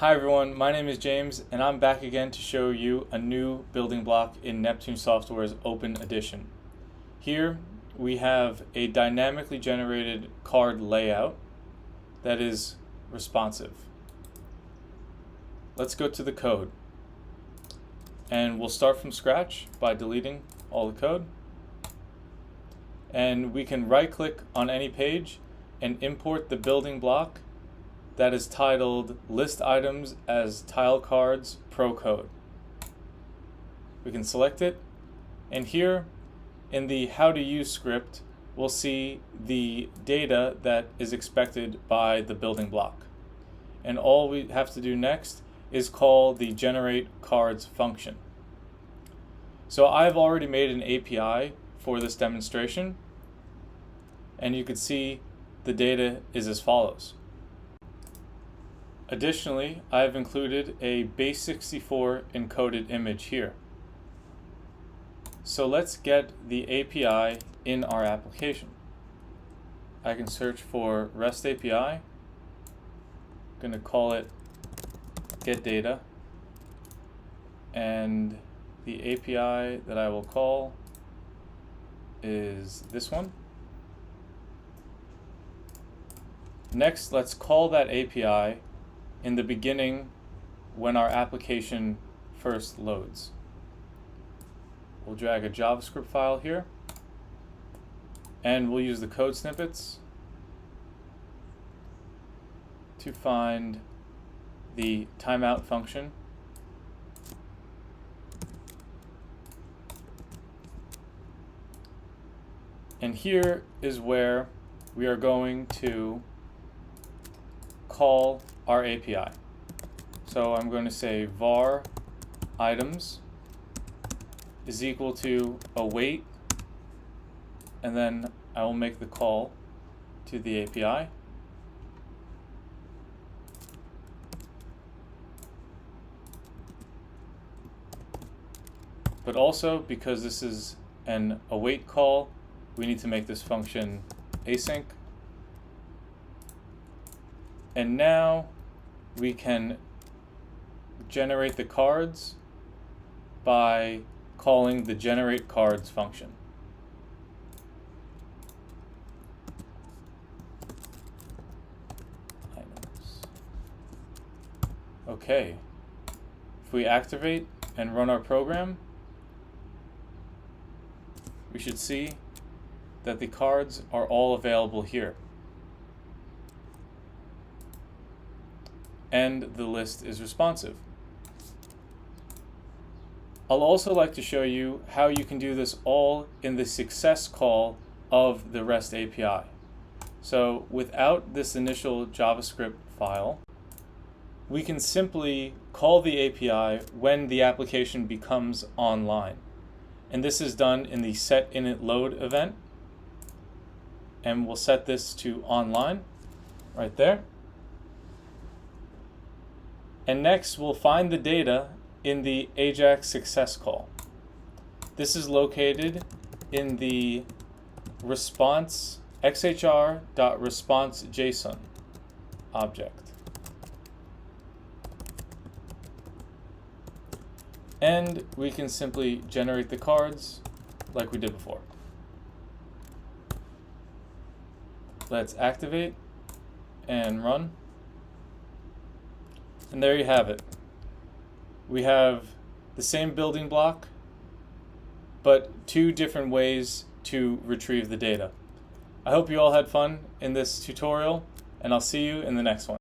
Hi everyone, my name is James and I'm back again to show you a new building block in Neptune Software's Open Edition. Here we have a dynamically generated card layout that is responsive. Let's go to the code and we'll start from scratch by deleting all the code. And we can right click on any page and import the building block that is titled List Items as Tile Cards Pro Code. We can select it, and here in the How to Use script, we'll see the data that is expected by the building block. And all we have to do next is call the Generate Cards function. So I've already made an API for this demonstration, and you can see the data is as follows. Additionally, I've included a base64 encoded image here. So let's get the API in our application. I can search for REST API. I'm going to call it getData, and the API that I will call is this one. Next, let's call that API in the beginning when our application first loads. We'll drag a JavaScript file here, and we'll use the code snippets to find the timeout function. And here is where we are going to call our API. So I'm going to say var items is equal to await, and then I will make the call to the API. But also, because this is an await call, we need to make this function async. And now we can generate the cards by calling the generate cards function. Okay, if we activate and run our program, we should see that the cards are all available here. And the list is responsive. I'll also like to show you how you can do this all in the success call of the REST API. So without this initial JavaScript file, we can simply call the API when the application becomes online. And this is done in the setInitLoad event. And we'll set this to online right there. And next, we'll find the data in the AJAX success call. This is located in the response xhr.response.json object. And we can simply generate the cards like we did before. Let's activate and run. And there you have it. We have the same building block, but two different ways to retrieve the data. I hope you all had fun in this tutorial, and I'll see you in the next one.